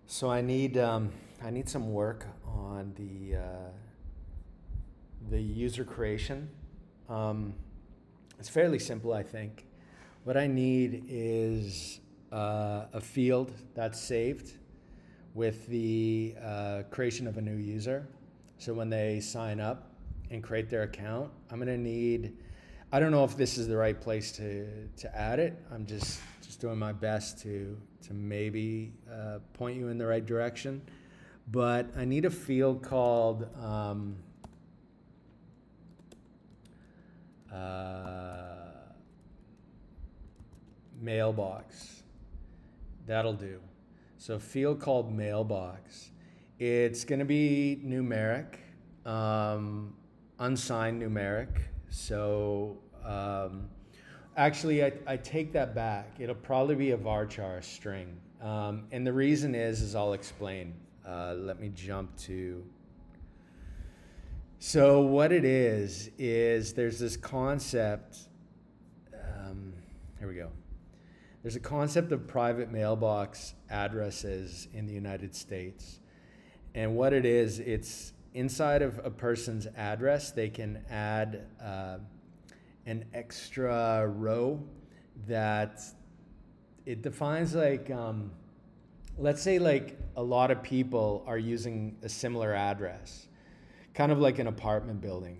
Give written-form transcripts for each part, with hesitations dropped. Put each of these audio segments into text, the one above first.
So I need some work on the user creation. Um, it's fairly simple, I think. What I need is a field that's saved with the creation of a new user. So when they sign up and create their account, I'm gonna need. I don't know if this is the right place to add it. I'm just doing my best to maybe point you in the right direction. But I need a field called mailbox. That'll do. So a field called mailbox. It's going to be numeric, unsigned numeric. So actually, I take that back. It'll probably be a varchar, a string. And the reason is I'll explain. Let me jump to. So what it is there's this concept. Here we go. There's a concept of private mailbox addresses in the United States. And what it is, it's inside of a person's address, they can add an extra row that it defines like, let's say like a lot of people are using a similar address, kind of like an apartment building.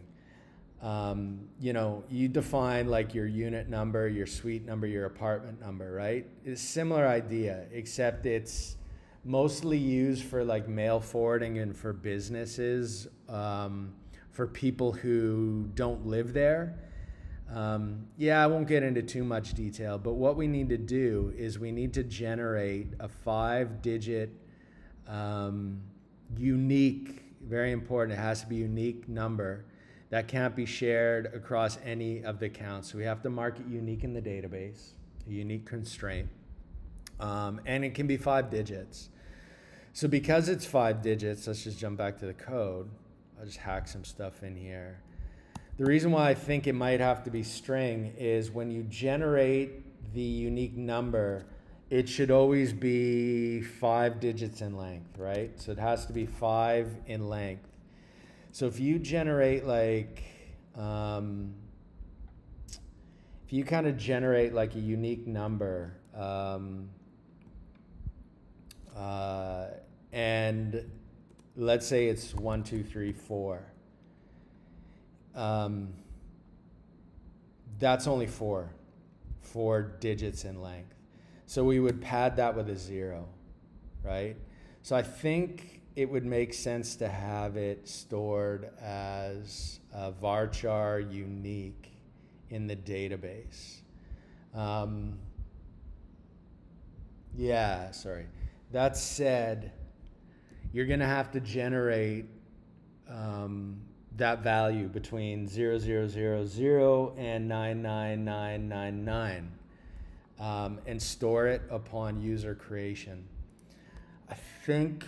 You know, you define like your unit number, your suite number, your apartment number, right? It's a similar idea, except it's mostly used for like mail forwarding and for businesses, for people who don't live there. Yeah, I won't get into too much detail, but what we need to do is we need to generate a 5-digit, unique, very important, it has to be unique number that can't be shared across any of the accounts. So we have to mark it unique in the database, a unique constraint. And it can be 5 digits. So because it's 5 digits, let's just jump back to the code. I'll just hack some stuff in here. The reason why I think it might have to be string is when you generate the unique number, it should always be 5 digits in length, right? So it has to be 5 in length. So if you generate like, if you kind of generate like a unique number, and let's say it's 1, 2, 3, 4. That's only 4 digits in length. So we would pad that with a 0, right? So I think it would make sense to have it stored as a varchar unique in the database. Yeah, sorry. That said, you're going to have to generate that value between 0000 and 99999 and store it upon user creation. I think,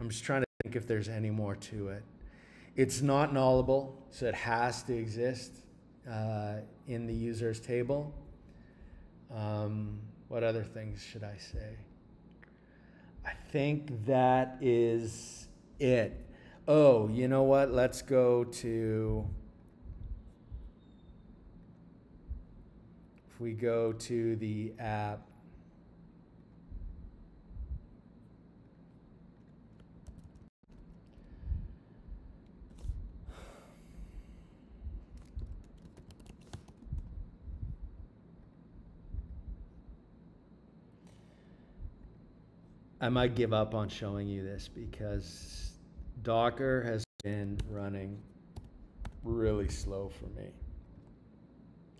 I'm just trying to think if there's any more to it. It's not nullable, so it has to exist in the users table. What other things should I say? I think that is it. Oh, you know what? Let's go to, if we go to the app, I might give up on showing you this because Docker has been running really slow for me.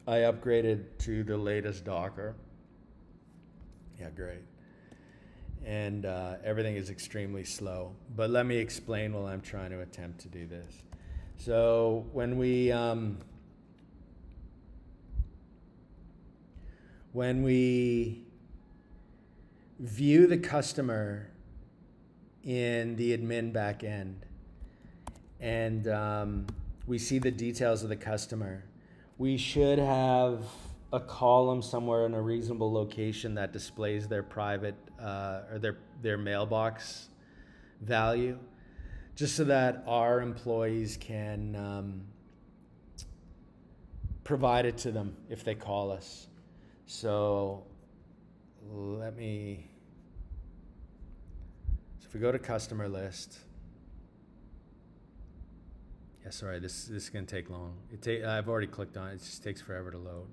I upgraded to the latest Docker. Yeah, great. And everything is extremely slow. But let me explain while I'm trying to attempt to do this. So when we view the customer in the admin backend, and we see the details of the customer, we should have a column somewhere in a reasonable location that displays their private or their mailbox value, just so that our employees can provide it to them if they call us. So if we go to customer list, yeah, sorry, this is gonna take long. I've already clicked on it. It just takes forever to load.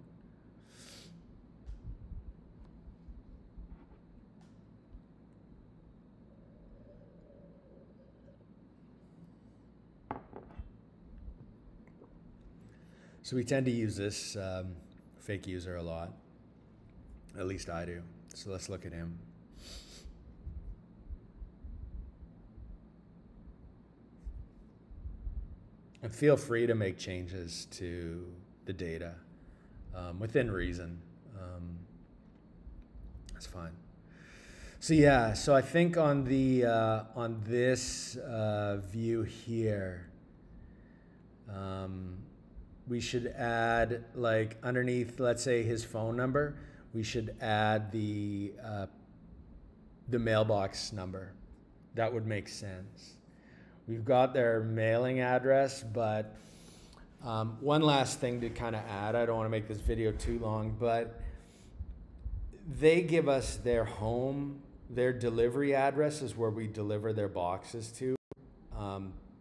So we tend to use this fake user a lot. At least I do. So let's look at him. And feel free to make changes to the data within reason. That's fine. So yeah, so I think on the on this view here, we should add, like, underneath, let's say, his phone number, we should add the mailbox number. That would make sense. We've got their mailing address, but one last thing to kind of add, I don't want to make this video too long, but they give us their home, their delivery address is where we deliver their boxes to.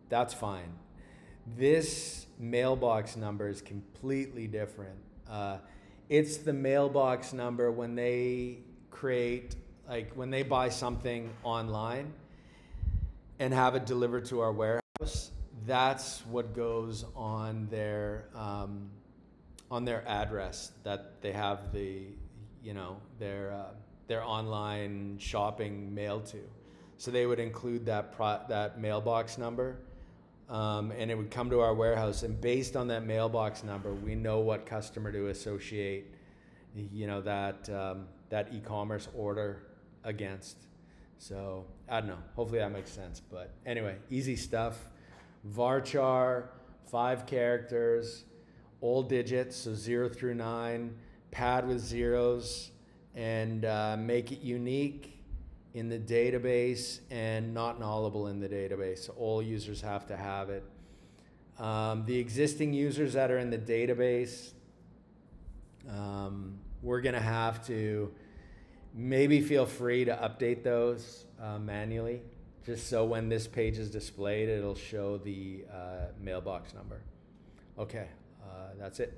That's fine. This mailbox number is completely different. It's the mailbox number when they create, like when they buy something online and have it delivered to our warehouse. That's what goes on their address that they have their online shopping mailed to. So they would include that mailbox number. And it would come to our warehouse, and based on that mailbox number, we know what customer to associate, that e-commerce order against. So I don't know. Hopefully that makes sense. But anyway, easy stuff. Varchar, 5 characters, all digits, so 0 through 9. Pad with zeros, and make it unique in the database and not nullable in the database. So all users have to have it. The existing users that are in the database, we're gonna have to maybe feel free to update those manually, just so when this page is displayed, it'll show the mailbox number. Okay, that's it.